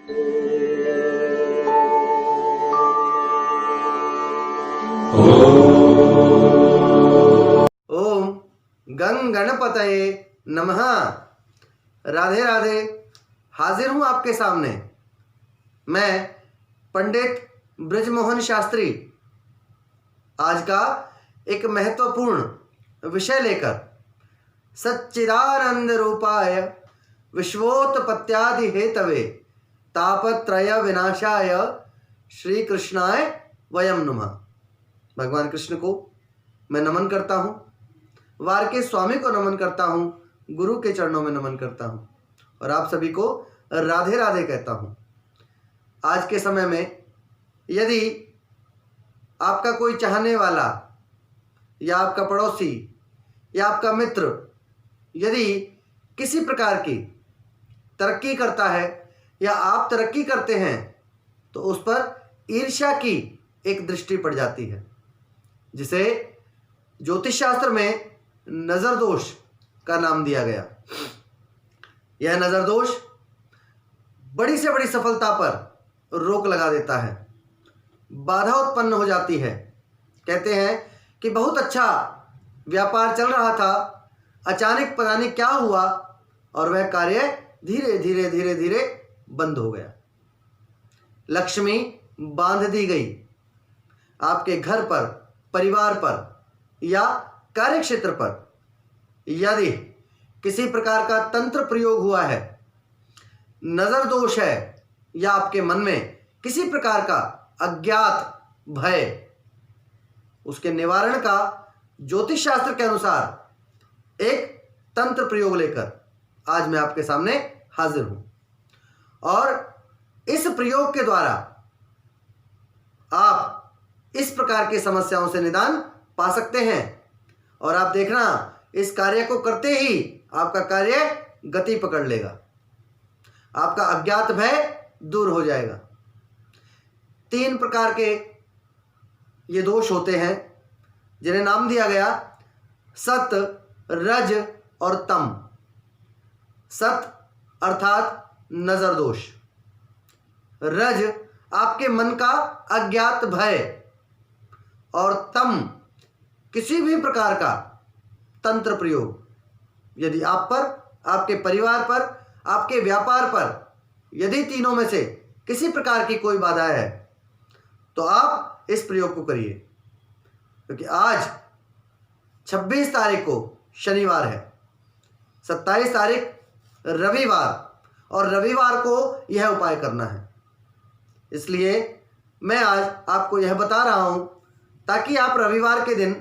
ओम गं गणपतये नमः। राधे राधे। हाजिर हूँ आपके सामने मैं पंडित ब्रजमोहन शास्त्री, आज का एक महत्वपूर्ण विषय लेकर सच्चिदानंद रूपाय विश्वोत्पत्त्यादि हेतवे तापत्रय विनाशाय श्री कृष्णाय वयम नमः। भगवान कृष्ण को मैं नमन करता हूँ, वार के स्वामी को नमन करता हूँ, गुरु के चरणों में नमन करता हूँ और आप सभी को राधे राधे कहता हूँ। आज के समय में यदि आपका कोई चाहने वाला या आपका पड़ोसी या आपका मित्र यदि किसी प्रकार की तरक्की करता है या आप तरक्की करते हैं तो उस पर ईर्ष्या की एक दृष्टि पड़ जाती है, जिसे ज्योतिष शास्त्र में नज़र दोष का नाम दिया गया। यह नज़र दोष बड़ी से बड़ी सफलता पर रोक लगा देता है, बाधा उत्पन्न हो जाती है। कहते हैं कि बहुत अच्छा व्यापार चल रहा था, अचानक पता नहीं क्या हुआ और वह कार्य धीरे धीरे धीरे धीरे बंद हो गया। लक्ष्मी बांध दी गई। आपके घर पर, परिवार पर या कार्य क्षेत्र पर यदि किसी प्रकार का तंत्र प्रयोग हुआ है, नजर दोष है या आपके मन में किसी प्रकार का अज्ञात भय, उसके निवारण का ज्योतिष शास्त्र के अनुसार एक तंत्र प्रयोग लेकर आज मैं आपके सामने हाजिर हूं और इस प्रयोग के द्वारा आप इस प्रकार की समस्याओं से निदान पा सकते हैं और आप देखना इस कार्य को करते ही आपका कार्य गति पकड़ लेगा, आपका अज्ञात भय दूर हो जाएगा। 3 प्रकार के ये दोष होते हैं जिन्हें नाम दिया गया सत, रज और तम। सत अर्थात नजर दोष, रज आपके मन का अज्ञात भय और तम किसी भी प्रकार का तंत्र प्रयोग यदि आप पर, आपके परिवार पर, आपके व्यापार पर यदि तीनों में से किसी प्रकार की कोई बाधा है तो आप इस प्रयोग को करिए, क्योंकि आज 26 तारीख को शनिवार है, 27 तारीख रविवार और रविवार को यह उपाय करना है। इसलिए मैं आज आपको यह बता रहा हूं ताकि आप रविवार के दिन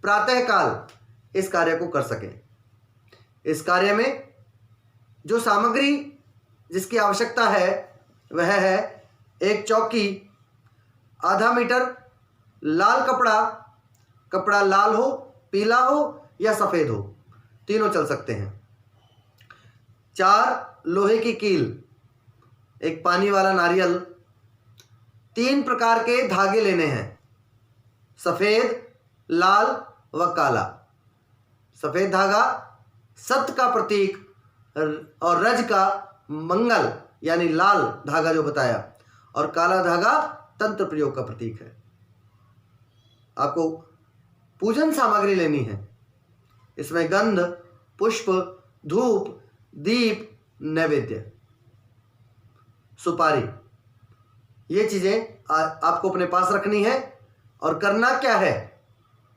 प्रातःकाल इस कार्य को कर सकें। इस कार्य में जो सामग्री जिसकी आवश्यकता है वह है एक चौकी, आधा मीटर लाल कपड़ा, कपड़ा लाल हो, पीला हो या सफ़ेद हो, तीनों चल सकते हैं। 4 लोहे की कील, एक पानी वाला नारियल, 3 प्रकार के धागे लेने हैं, सफ़ेद, लाल व काला। सफ़ेद धागा सत्य का प्रतीक और रज का मंगल यानी लाल धागा जो बताया, और काला धागा तंत्र प्रयोग का प्रतीक है। आपको पूजन सामग्री लेनी है, इसमें गंध, पुष्प, धूप, दीप, नैवेद्य, सुपारी, ये चीज़ें आपको अपने पास रखनी है। और करना क्या है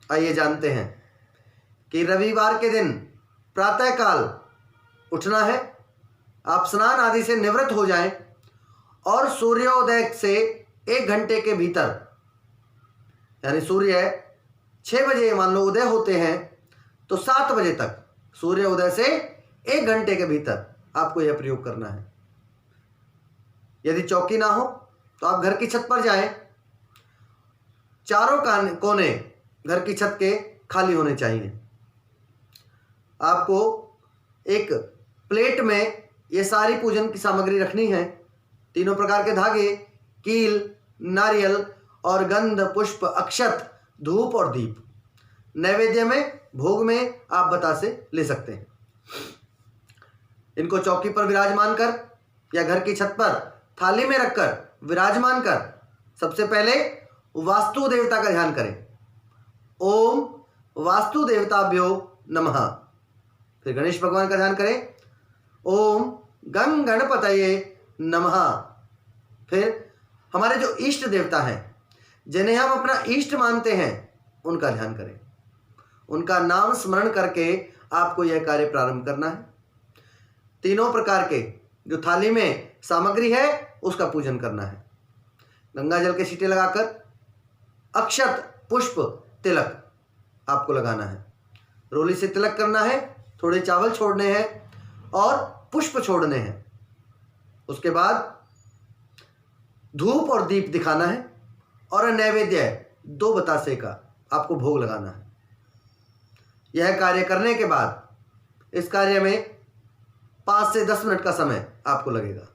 आइए जानते हैं कि रविवार के दिन प्रातःकाल उठना है, आप स्नान आदि से निवृत्त हो जाएं और सूर्योदय से 1 घंटे के भीतर, यानी सूर्य 6 बजे मान लो उदय होते हैं तो 7 बजे तक, सूर्योदय से 1 घंटे के भीतर आपको यह प्रयोग करना है। यदि चौकी ना हो तो आप घर की छत पर जाएं, चारों कोने घर की छत के खाली होने चाहिए। आपको एक प्लेट में ये सारी पूजन की सामग्री रखनी है, तीनों प्रकार के धागे, कील, नारियल और गंध, पुष्प, अक्षत, धूप और दीप। नैवेद्य में, भोग में आप बतासे ले सकते हैं। इनको चौकी पर विराजमान कर या घर की छत पर थाली में रखकर विराजमान कर सबसे पहले वास्तु देवता का ध्यान करें। ओम वास्तु देवताभ्यो नमः। फिर गणेश भगवान का ध्यान करें। ओम गं गणपतये नमः। फिर हमारे जो इष्ट देवता हैं, जिन्हें हम अपना इष्ट मानते हैं, उनका ध्यान करें। उनका नाम स्मरण करके आपको यह कार्य प्रारंभ करना है। तीनों प्रकार के जो थाली में सामग्री है उसका पूजन करना है। गंगा जल के छींटे लगाकर अक्षत पुष्प तिलक आपको लगाना है। रोली से तिलक करना है, थोड़े चावल छोड़ने हैं और पुष्प छोड़ने हैं। उसके बाद धूप और दीप दिखाना है और नैवेद्य 2 बतासे का आपको भोग लगाना है। यह कार्य करने के बाद इस कार्य में 5 से 10 मिनट का समय आपको लगेगा।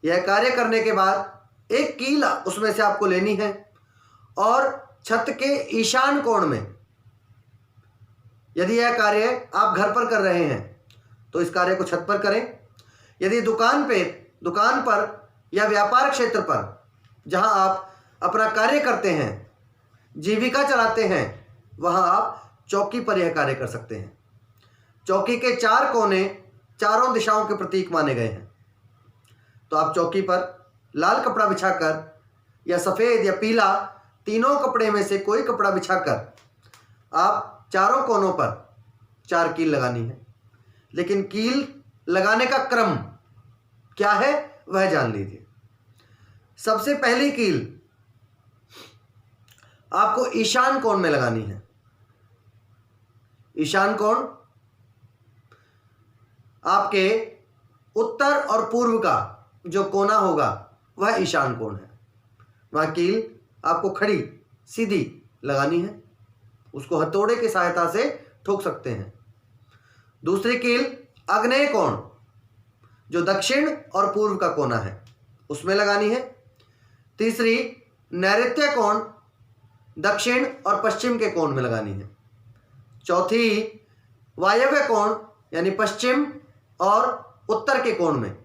यह कार्य करने के बाद एक कील उसमें से आपको लेनी है और छत के ईशान कोण में, यदि यह कार्य आप घर पर कर रहे हैं तो इस कार्य को छत पर करें। यदि दुकान पर या व्यापार क्षेत्र पर जहां आप अपना कार्य करते हैं, जीविका चलाते हैं, वहां आप चौकी पर यह कार्य कर सकते हैं। चौकी के 4 कोने चारों दिशाओं के प्रतीक माने गए हैं। तो आप चौकी पर लाल कपड़ा बिछाकर या सफ़ेद या पीला, तीनों कपड़े में से कोई कपड़ा बिछाकर आप चारों कोनों पर 4 कील लगानी है। लेकिन कील लगाने का क्रम क्या है वह जान लीजिए। सबसे पहली कील आपको ईशान कोण में लगानी है। ईशान कोण आपके उत्तर और पूर्व का जो कोना होगा वह ईशान कोण है। वह कील आपको खड़ी सीधी लगानी है। उसको हथौड़े की सहायता से ठोक सकते हैं। दूसरी कील आग्नेय कोण, जो दक्षिण और पूर्व का कोना है, उसमें लगानी है। तीसरी नैऋत्य कोण, दक्षिण और पश्चिम के कोण में लगानी है। चौथी वायव्य कोण, यानी पश्चिम और उत्तर के कोण में।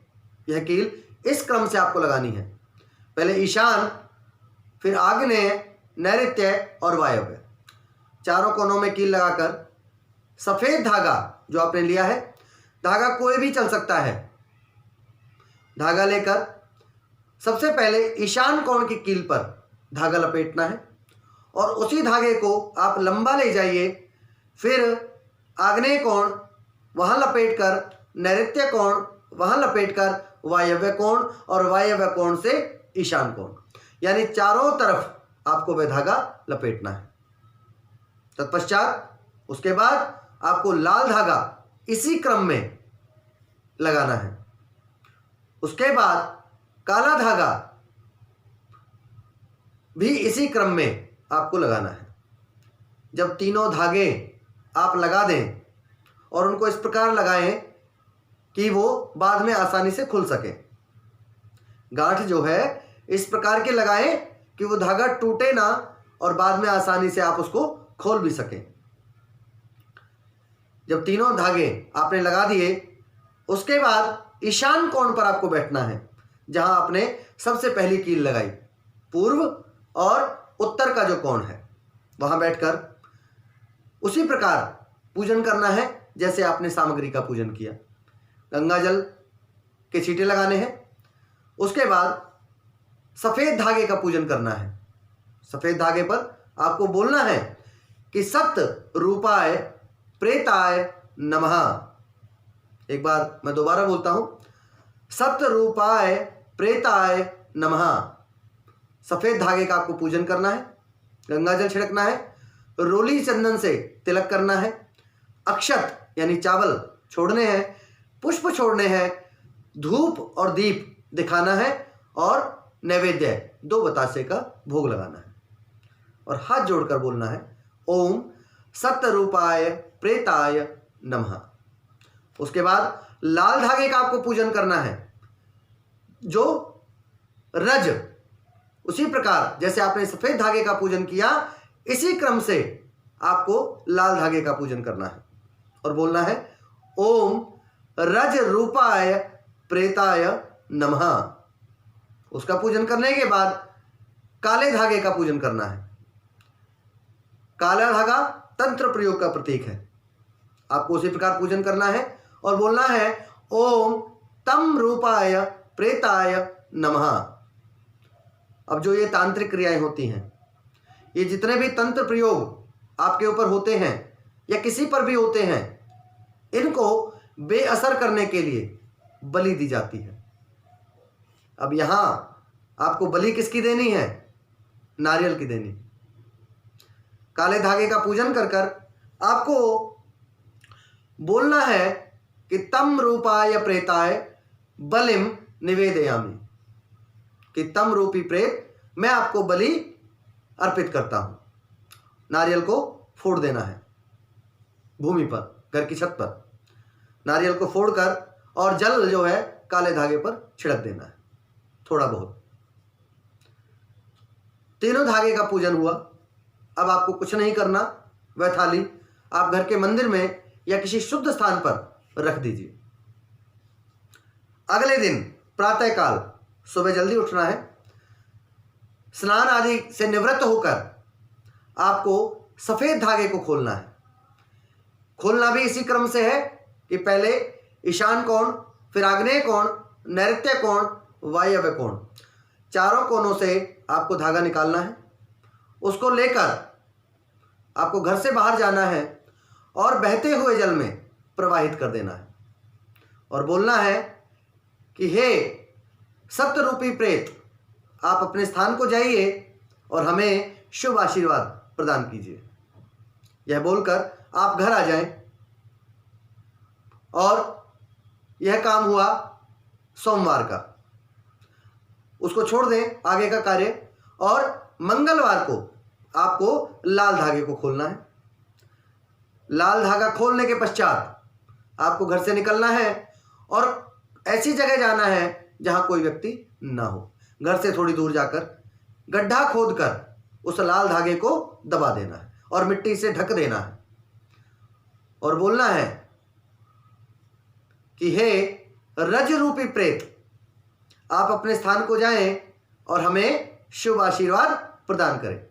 यह कील इस क्रम से आपको लगानी है। पहले ईशान, फिर आग्नेय, नैऋत्य और वायव्य, चारों कोनों में कील लगाकर सफ़ेद धागा जो आपने लिया है, धागा कोई भी चल सकता है, धागा लेकर सबसे पहले ईशान कोण की कील पर धागा लपेटना है और उसी धागे को आप लंबा ले जाइए। फिर आग्नेय कोण वहाँ लपेटकर, नैऋत्य कोण वहाँ लपेटकर वायव्य कोण और वायव्य कोण से ईशान कोण, यानी चारों तरफ आपको वह धागा लपेटना है। तत्पश्चात उसके बाद आपको लाल धागा इसी क्रम में लगाना है। उसके बाद काला धागा भी इसी क्रम में आपको लगाना है। जब तीनों धागे आप लगा दें और उनको इस प्रकार लगाएं कि वो बाद में आसानी से खुल सके। गांठ जो है इस प्रकार के लगाएं कि वो धागा टूटे ना और बाद में आसानी से आप उसको खोल भी सकें। जब तीनों धागे आपने लगा दिए, उसके बाद ईशान कोण पर आपको बैठना है, जहां आपने सबसे पहली कील लगाई। पूर्व और उत्तर का जो कोण है वहां बैठकर उसी प्रकार पूजन करना है जैसे आपने सामग्री का पूजन किया। गंगा जल के छींटे लगाने हैं। उसके बाद सफ़ेद धागे का पूजन करना है। सफ़ेद धागे पर आपको बोलना है कि सत रूपाय प्रेताय नमः। एक बार मैं दोबारा बोलता हूं, सत रूपाय प्रेताय नमः। सफ़ेद धागे का आपको पूजन करना है, गंगा जल छिड़कना है, रोली चंदन से तिलक करना है, अक्षत यानी चावल छोड़ने हैं, पुष्प छोड़ने हैं, धूप और दीप दिखाना है और नैवेद्य 2 बतासे का भोग लगाना है और हाथ जोड़कर बोलना है ओम सतरूपाय प्रेताय नमः। उसके बाद लाल धागे का आपको पूजन करना है, जो रज, उसी प्रकार जैसे आपने सफ़ेद धागे का पूजन किया, इसी क्रम से आपको लाल धागे का पूजन करना है और बोलना है ओम रज रूपाय प्रेताय नमः। उसका पूजन करने के बाद काले धागे का पूजन करना है। काला धागा तंत्र प्रयोग का प्रतीक है। आपको उसी प्रकार पूजन करना है और बोलना है ओम तम रूपाय प्रेताय नमः। अब जो ये तांत्रिक क्रियाएं होती हैं, ये जितने भी तंत्र प्रयोग आपके ऊपर होते हैं या किसी पर भी होते हैं, इनको बेअसर करने के लिए बलि दी जाती है। अब यहां आपको बलि किसकी देनी है? नारियल की देनी। काले धागे का पूजन कर कर आपको बोलना है कि तम रूपाय प्रेताय बलिम निवेदयामि, कि तम रूपी प्रेत मैं आपको बलि अर्पित करता हूं। नारियल को फोड़ देना है भूमि पर, घर की छत पर नारियल को फोड़कर और जल जो है काले धागे पर छिड़क देना है, थोड़ा बहुत। तीनों धागे का पूजन हुआ। अब आपको कुछ नहीं करना, वह थाली आप घर के मंदिर में या किसी शुद्ध स्थान पर रख दीजिए। अगले दिन प्रातःकाल सुबह जल्दी उठना है। स्नान आदि से निवृत्त होकर आपको सफेद धागे को खोलना है। खोलना भी इसी क्रम से है कि पहले ईशान कोण, फिर आग्नेय कोण, नैऋत्य कोण, वायव्य कोण, चारों कोणों से आपको धागा निकालना है। उसको लेकर आपको घर से बाहर जाना है और बहते हुए जल में प्रवाहित कर देना है और बोलना है कि हे सप्तरूपी प्रेत, आप अपने स्थान को जाइए और हमें शुभ आशीर्वाद प्रदान कीजिए। यह बोलकर आप घर आ जाएं। और यह काम हुआ सोमवार का, उसको छोड़ दें आगे का कार्य। और मंगलवार को आपको लाल धागे को खोलना है। लाल धागा खोलने के पश्चात आपको घर से निकलना है और ऐसी जगह जाना है जहां कोई व्यक्ति ना हो। घर से थोड़ी दूर जाकर गड्ढा खोदकर उस लाल धागे को दबा देना है और मिट्टी से ढक देना है और बोलना है कि हे रज रूपी प्रेत, आप अपने स्थान को जाएं और हमें शुभ आशीर्वाद प्रदान करें।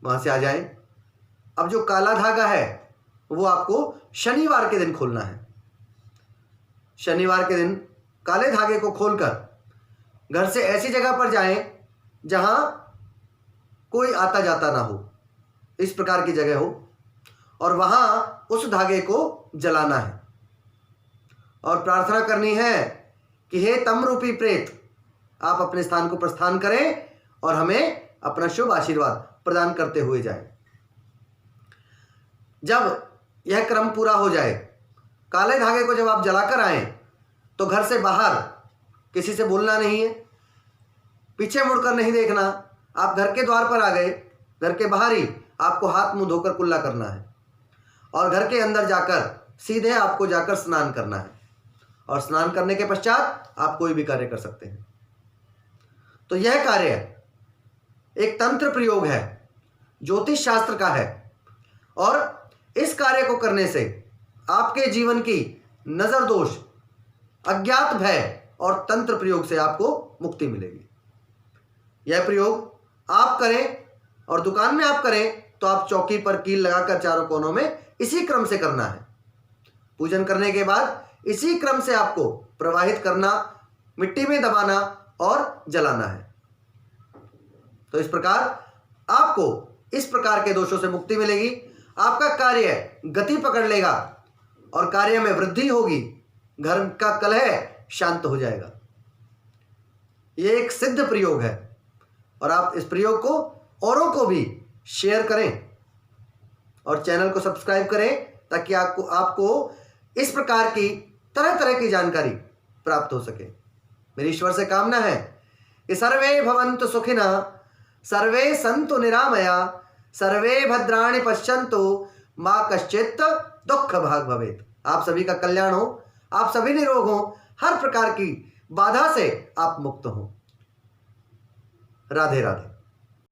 वहां से आ जाएं। अब जो काला धागा है वो आपको शनिवार के दिन खोलना है। शनिवार के दिन काले धागे को खोलकर घर से ऐसी जगह पर जाएं जहां कोई आता जाता ना हो, इस प्रकार की जगह हो, और वहां उस धागे को जलाना है और प्रार्थना करनी है कि हे तमरूपी प्रेत, आप अपने स्थान को प्रस्थान करें और हमें अपना शुभ आशीर्वाद प्रदान करते हुए जाएं। जब यह क्रम पूरा हो जाए, काले धागे को जब आप जलाकर आए तो घर से बाहर किसी से बोलना नहीं है, पीछे मुड़कर नहीं देखना। आप घर के द्वार पर आ गए, घर के बाहर ही आपको हाथ मुंह धोकर कुल्ला करना है और घर के अंदर जाकर सीधे आपको जाकर स्नान करना है और स्नान करने के पश्चात आप कोई भी कार्य कर सकते हैं। तो यह कार्य एक तंत्र प्रयोग है, ज्योतिष शास्त्र का है, और इस कार्य को करने से आपके जीवन की नजर दोष, अज्ञात भय और तंत्र प्रयोग से आपको मुक्ति मिलेगी। यह प्रयोग आप करें और दुकान में आप करें तो आप चौकी पर कील लगाकर चारों कोनों में इसी क्रम से करना है। पूजन करने के बाद इसी क्रम से आपको प्रवाहित करना, मिट्टी में दबाना और जलाना है। तो इस प्रकार आपको इस प्रकार के दोषों से मुक्ति मिलेगी। आपका कार्य गति पकड़ लेगा और कार्य में वृद्धि होगी, घर का कलह शांत हो जाएगा। यह एक सिद्ध प्रयोग है और आप इस प्रयोग को औरों को भी शेयर करें और चैनल को सब्सक्राइब करें ताकि आपको इस प्रकार की तरह तरह की जानकारी प्राप्त हो सके। मेरी ईश्वर से कामना है कि सर्वे भवन्तु सुखिनः, सर्वे सन्तु निरामया, सर्वे भद्राणि पश्यन्तु, मा कश्चित् दुःख भाग् भवेत्। आप सभी का कल्याण हो, आप सभी निरोग हो, हर प्रकार की बाधा से आप मुक्त हो। राधे राधे।